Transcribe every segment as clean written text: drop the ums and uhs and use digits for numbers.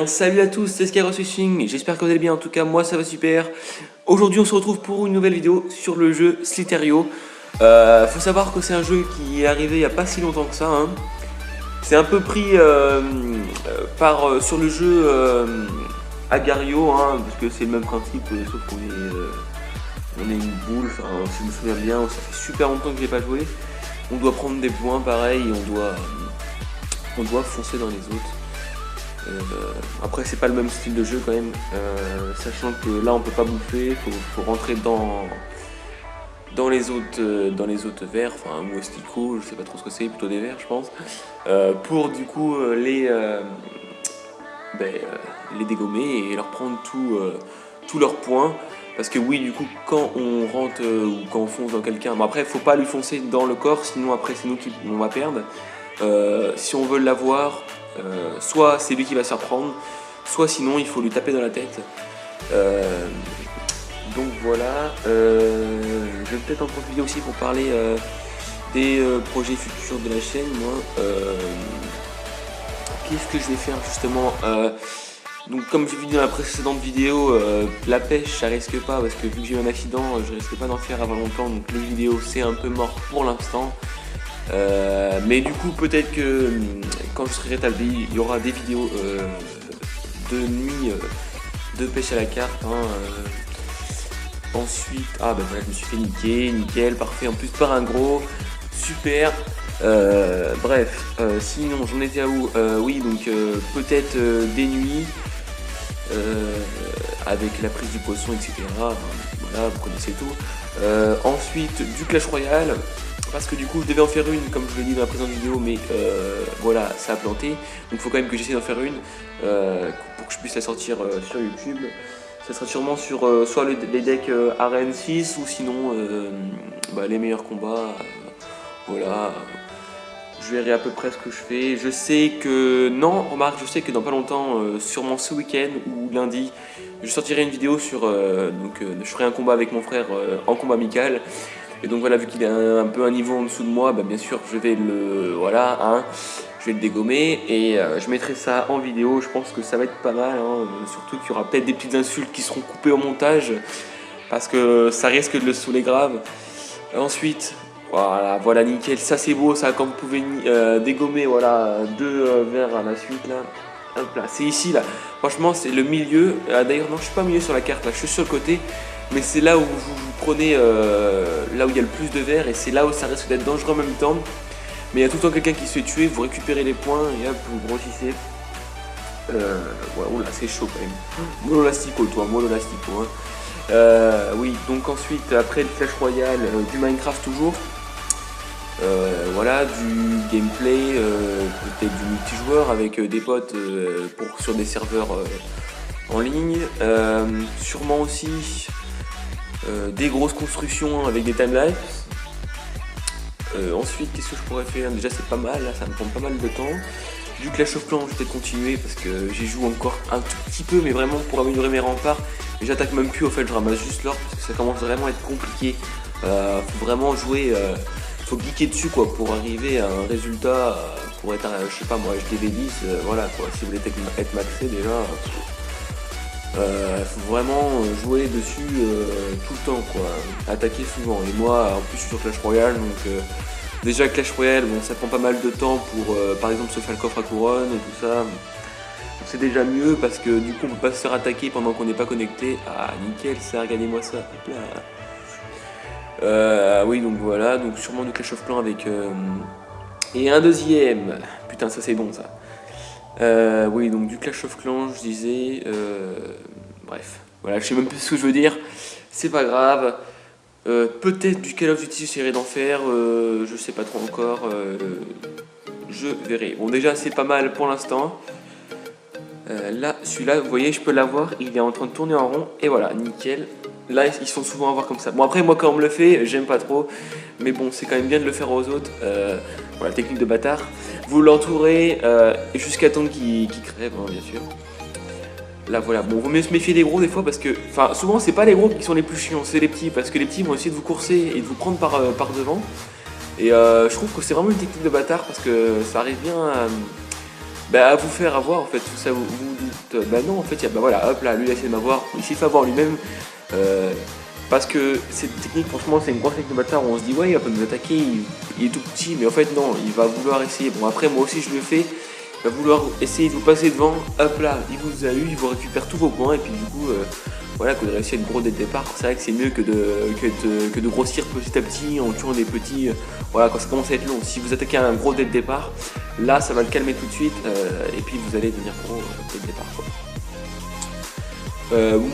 bien, salut à tous, c'est Skyros Fishing, j'espère que vous allez bien, en tout cas moi ça va super. Aujourd'hui on se retrouve pour une nouvelle vidéo sur le jeu Slither.io. Faut savoir que c'est un jeu qui est arrivé il n'y a pas si longtemps que ça, hein. C'est un peu pris sur le jeu Agar.io, hein, parce que c'est le même principe, sauf qu'on est une boule, enfin, si je me souviens bien, ça fait super longtemps que je n'ai pas joué. On doit prendre des points pareil, on doit foncer dans les autres. Après c'est pas le même style de jeu quand même, sachant que là on peut pas bouffer, faut rentrer dans les autres vers, enfin ou asticots, je sais pas trop ce que c'est, plutôt des vers je pense, pour du coup les dégommer et leur prendre tous leurs points. Parce que oui, du coup, quand on rentre ou quand on fonce dans quelqu'un, bon après, faut pas lui foncer dans le corps, sinon après c'est nous qui on va perdre. Si on veut l'avoir, soit c'est lui qui va se faire prendre, soit sinon il faut lui taper dans la tête. Donc voilà, je vais peut-être en profiter aussi pour parler des projets futurs de la chaîne. Moi, qu'est-ce que je vais faire justement? Donc comme j'ai vu dans la précédente vidéo, la pêche ça risque pas, parce que vu que j'ai eu un accident, je risque pas d'en faire avant longtemps, donc les vidéos c'est un peu mort pour l'instant. Mais du coup peut-être que quand je serai rétabli, il y aura des vidéos de nuit de pêche à la carte, hein. Ensuite, voilà, je me suis fait niquer, nickel, parfait, en plus par un gros, super. Bref, sinon j'en étais à où? Oui, donc peut-être des nuits avec la prise du poisson, etc. Voilà, vous connaissez tout. Ensuite du Clash Royale, parce que du coup je devais en faire une comme je l'ai dit dans la précédente vidéo, mais voilà, ça a planté, donc il faut quand même que j'essaie d'en faire une pour que je puisse la sortir sur YouTube. Ça sera sûrement sur soit les decks Arène 6 ou sinon les meilleurs combats. Voilà, je verrai à peu près ce que je fais. Je sais que, non, remarque, je sais que dans pas longtemps, sûrement ce week-end ou lundi, je sortirai une vidéo sur, je ferai un combat avec mon frère en combat amical. Et donc voilà, vu qu'il est un peu un niveau en dessous de moi, bien sûr je vais je vais le dégommer et je mettrai ça en vidéo. Je pense que ça va être pas mal, hein, surtout qu'il y aura peut-être des petites insultes qui seront coupées au montage, parce que ça risque de le saouler grave. Ensuite, voilà nickel, ça c'est beau, ça, quand vous pouvez dégommer, voilà, deux vers à la suite là. Hop là, c'est ici là, franchement c'est le milieu. D'ailleurs non, je suis pas au milieu sur la carte là, je suis sur le côté, mais c'est là où vous prenez là où il y a le plus de verres, et c'est là où ça risque d'être dangereux en même temps. Mais il y a tout le temps quelqu'un qui se fait tuer, vous récupérez les points et hop, vous grossissez. Oula, c'est chaud quand même. Mollo Lastico, toi, Mollo Lastico, hein. Oui, donc ensuite, après le Clash Royale, du Minecraft toujours. Voilà, du gameplay, peut-être du multijoueur avec des potes sur des serveurs en ligne. Sûrement aussi des grosses constructions avec des timelapses. Ensuite, qu'est-ce que je pourrais faire? Déjà c'est pas mal, là, ça me prend pas mal de temps. Du Clash of Clans, je vais peut-être continuer parce que j'y joue encore un tout petit peu, mais vraiment pour améliorer mes remparts. Et j'attaque même plus, au fait je ramasse juste l'or parce que ça commence vraiment à être compliqué. Faut vraiment jouer, faut geeker dessus quoi, pour arriver à un résultat, pour être, je sais pas moi, HDV10, voilà quoi, si vous voulez être maxé déjà. Faut vraiment jouer dessus tout le temps quoi, attaquer souvent. Et moi en plus je suis sur Clash Royale, donc déjà Clash Royale, bon, ça prend pas mal de temps pour par exemple se faire le coffre à couronne et tout ça. Donc c'est déjà mieux parce que du coup on peut pas se faire attaquer pendant qu'on n'est pas connecté. Ah nickel ça, regardez-moi ça. Hop là. Oui donc voilà, donc sûrement du Clash of Clans avec et un deuxième. Putain ça c'est bon ça. Oui, donc du Clash of Clans, je disais. Bref, voilà, je sais même plus ce que je veux dire. C'est pas grave. Peut-être du Call of Duty, j'essaierai d'en faire. Je sais pas trop encore. Je verrai. Bon, déjà, c'est pas mal pour l'instant. Là, celui-là, vous voyez, je peux l'avoir. Il est en train de tourner en rond. Et voilà, nickel. Là, ils sont souvent à voir comme ça. Bon, après, moi, quand on me le fait, j'aime pas trop. Mais bon, c'est quand même bien de le faire aux autres. Voilà, technique de bâtard. Vous l'entourez jusqu'à temps qu'il crève, hein, bien sûr. Là, voilà. Bon, vaut mieux se méfier des gros des fois parce que... Enfin, souvent, c'est pas les gros qui sont les plus chiants, c'est les petits. Parce que les petits vont essayer de vous courser et de vous prendre par devant. Et je trouve que c'est vraiment une technique de bâtard parce que ça arrive bien bah, à vous faire avoir en fait, tout ça vous vous dites, bah non en fait, bah voilà, hop là, lui il a essayé de m'avoir, il s'est fait avoir lui-même. euh, Parce que cette technique, franchement, c'est une grosse technique de bâtard où on se dit, ouais, il va pas nous attaquer, il est tout petit, mais en fait, non, il va vouloir essayer. Bon, après, moi aussi, je le fais. Il va vouloir essayer de vous passer devant, hop là, il vous a eu, il vous récupère tous vos points, et puis du coup, voilà, que de réussir à être gros dès le départ. C'est vrai que c'est mieux que de grossir petit à petit en tuant des petits. Voilà, quand ça commence à être long. Si vous attaquez un gros dès le départ, là, ça va le calmer tout de suite, et puis vous allez devenir gros dès le départ, quoi.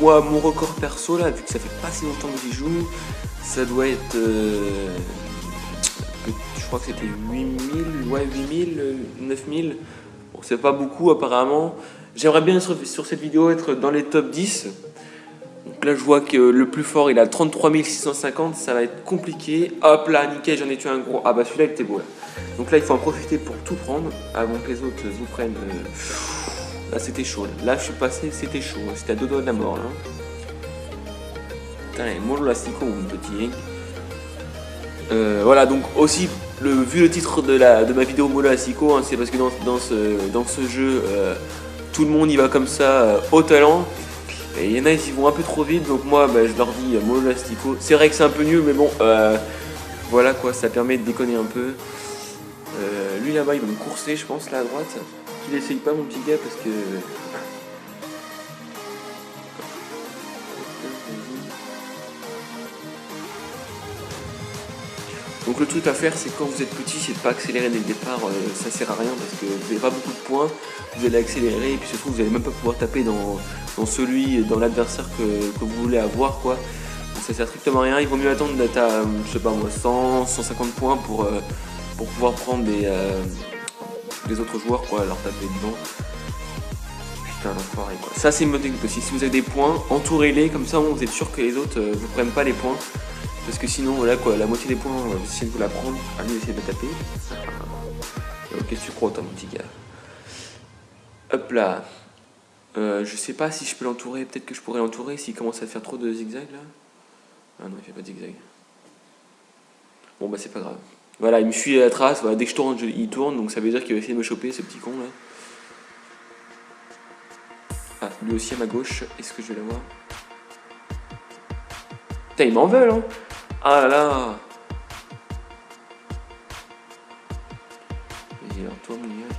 Moi, mon record perso, là, vu que ça fait pas si longtemps que j'y joue, ça doit être. Je crois que c'était 8000, ouais, 8000, 9000. Bon, c'est pas beaucoup apparemment. J'aimerais bien sur cette vidéo être dans les top 10. Donc là, je vois que le plus fort il a 33 650. Ça va être compliqué. Hop là, nickel, j'en ai tué un gros. Ah bah celui-là, il était beau là. Donc là, il faut en profiter pour tout prendre avant que les autres vous prennent. Là c'était chaud, là je suis passé, c'était chaud, c'était à deux doigts de la mort là. Putain, mon lastico mon petit. Voilà, donc aussi, vu le titre de ma vidéo Molo Lastico, hein, c'est parce que dans ce jeu, tout le monde y va comme ça, au talent. Et il y en a, ils y vont un peu trop vite, donc moi bah, je leur dis Molo Lastico. C'est vrai que c'est un peu nul, mais bon, voilà quoi, ça permet de déconner un peu. Lui là-bas, il va me courser, je pense, là à droite. Qu'il essaye pas, mon petit gars, parce que. Donc le truc à faire, c'est quand vous êtes petit, c'est de pas accélérer dès le départ, ça sert à rien parce que vous n'avez pas beaucoup de points, vous allez accélérer et puis surtout vous n'allez même pas pouvoir taper dans l'adversaire que vous voulez avoir quoi. Donc ça sert strictement à rien, il vaut mieux attendre d'être à, je sais pas moi, 100, 150 points pour pouvoir prendre des autres joueurs quoi, leur taper dedans. Putain l'enfoiré quoi. Ça c'est une bonne technique aussi, si vous avez des points, entourez-les, comme ça vous êtes sûr que les autres vous prennent pas les points. Parce que sinon, voilà quoi, la moitié des points, vous essayez de vous la prendre, allez essayer de taper. Qu'est-ce que tu crois, toi, mon petit gars? Hop là. Je sais pas si je peux l'entourer, peut-être que je pourrais l'entourer s'il commence à faire trop de zigzags là. Ah non, il fait pas de zigzag. Bon, bah c'est pas grave. Voilà, il me suit à la trace, voilà, dès que je tourne, il tourne, donc ça veut dire qu'il va essayer de me choper, ce petit con là. Ah, lui aussi à ma gauche, est-ce que je vais l'avoir? Putain, ils m'en veulent, hein! Ah là là! Vas-y, alors toi, mon gars.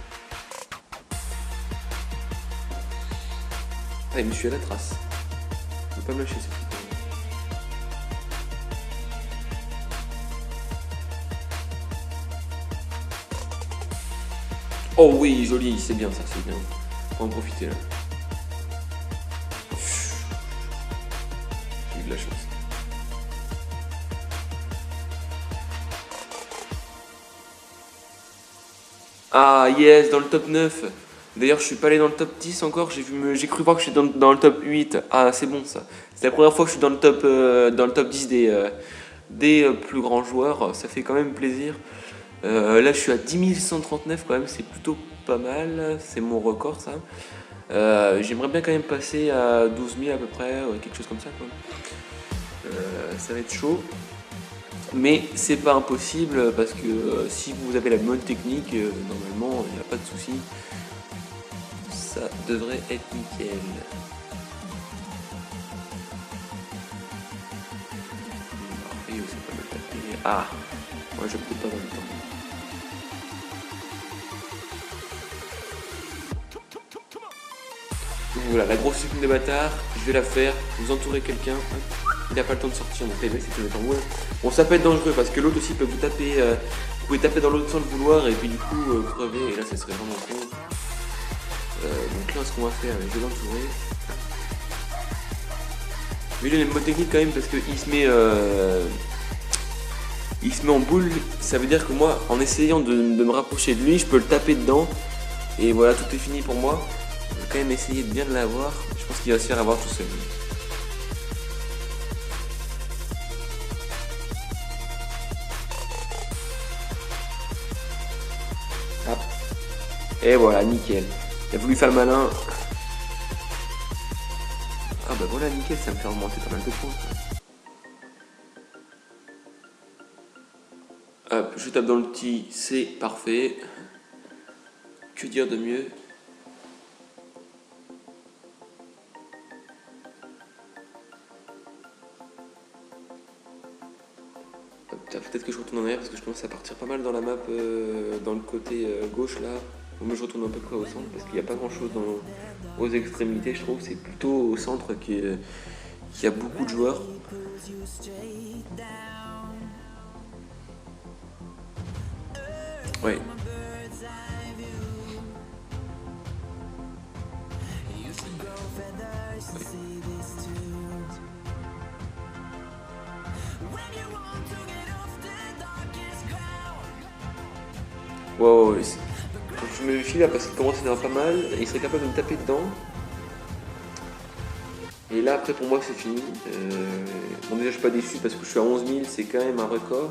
Ah, il me suit à la trace. Il ne peut pas me lâcher, ce petit. Oh oui, joli, c'est bien ça, c'est bien. On va en profiter là. J'ai eu de la chance. Ah yes, dans le top 9. D'ailleurs, je suis pas allé dans le top 10 encore, j'ai cru voir que je suis dans le top 8. Ah, c'est bon ça. C'est la première fois que je suis dans le top 10 des plus grands joueurs, ça fait quand même plaisir. Là, je suis à 10 139 quand même, c'est plutôt pas mal, c'est mon record ça. J'aimerais bien quand même passer à 12 000 à peu près, quelque chose comme ça quoi. Ça va être chaud. Mais c'est pas impossible parce que si vous avez la bonne technique, normalement il n'y a pas de souci. Ça devrait être nickel. Parfait, c'est pas mal tapé. Ah, moi je peux pas dans le temps. Donc voilà, la grosse technique de bâtard, je vais la faire. Vous entourez quelqu'un. Il n'a pas le temps de sortir, donc les mecs c'est mettre en haut. Bon, ça peut être dangereux parce que l'autre aussi peut vous taper. Vous pouvez taper dans l'autre sans le vouloir et puis du coup crever. Et là, ça serait vraiment con. Donc là, ce qu'on va faire, je vais l'entourer. Mais il a une bonne technique quand même parce qu'il se met. Il se met en boule. Ça veut dire que moi, en essayant de me rapprocher de lui, je peux le taper dedans. Et voilà, tout est fini pour moi. Je vais quand même essayer de bien l'avoir. Je pense qu'il va se faire avoir tout seul. Et voilà, nickel. Il a voulu faire le malin. Ah bah voilà, nickel, ça me fait remonter pas mal de points. Hop, je tape dans le petit, c'est parfait. Que dire de mieux? faire, peut-être que je retourne en arrière parce que je commence à partir pas mal dans la map, dans le côté gauche là. Moi je retourne à peu près au centre parce qu'il n'y a pas grand chose aux extrémités, je trouve. C'est plutôt au centre qu'il y a beaucoup de joueurs. Ouais. Wow, je me méfie là parce qu'il commence à y en avoir pas mal, il serait capable de me taper dedans. Et là après pour moi c'est fini. Bon déjà je suis pas déçu parce que je suis à 11 000, c'est quand même un record.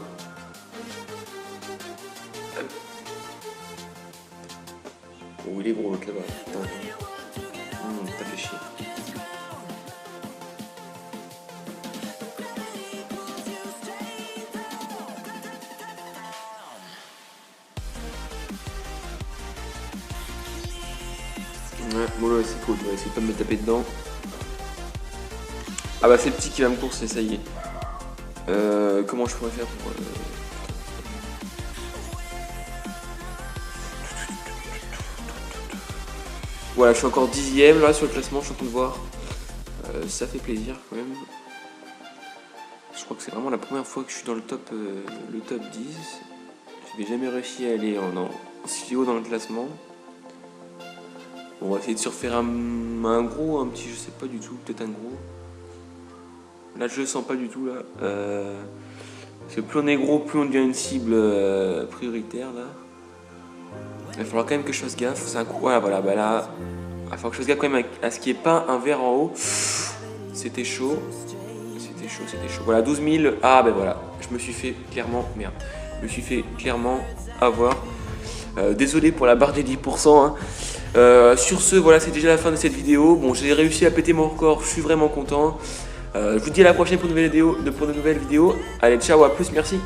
Oh il est gros l'autre là-bas, putain. T'as fait chier. Ouais, bon là c'est cool, je vais essayer de pas me taper dedans. Ah bah c'est le petit qui va me courser, ça y est. Comment je pourrais faire pour... Voilà, je suis encore 10ème là sur le classement, je suis en train de voir. Ça fait plaisir quand même. Je crois que c'est vraiment la première fois que je suis dans le top 10. Je n'ai jamais réussi à aller en si haut dans le classement. Bon, on va essayer de se refaire un gros, un petit, je sais pas du tout, peut-être un gros. Là je le sens pas du tout là. Parce que plus on est gros, plus on devient une cible prioritaire là. Il va falloir quand même que je fasse gaffe. C'est un coup. Voilà, bah là. Il va falloir que je fasse gaffe quand même à ce qu'il n'y ait pas un verre en haut. C'était chaud. C'était chaud. Voilà, 12 000. Ah ben voilà. Je me suis fait clairement. Merde. Je me suis fait clairement avoir. Désolé pour la barre des 10%. Hein. Sur ce, voilà, c'est déjà la fin de cette vidéo. Bon, j'ai réussi à péter mon record. Je suis vraiment content. Je vous dis à la prochaine pour de nouvelles vidéos. Allez, ciao, à plus, merci.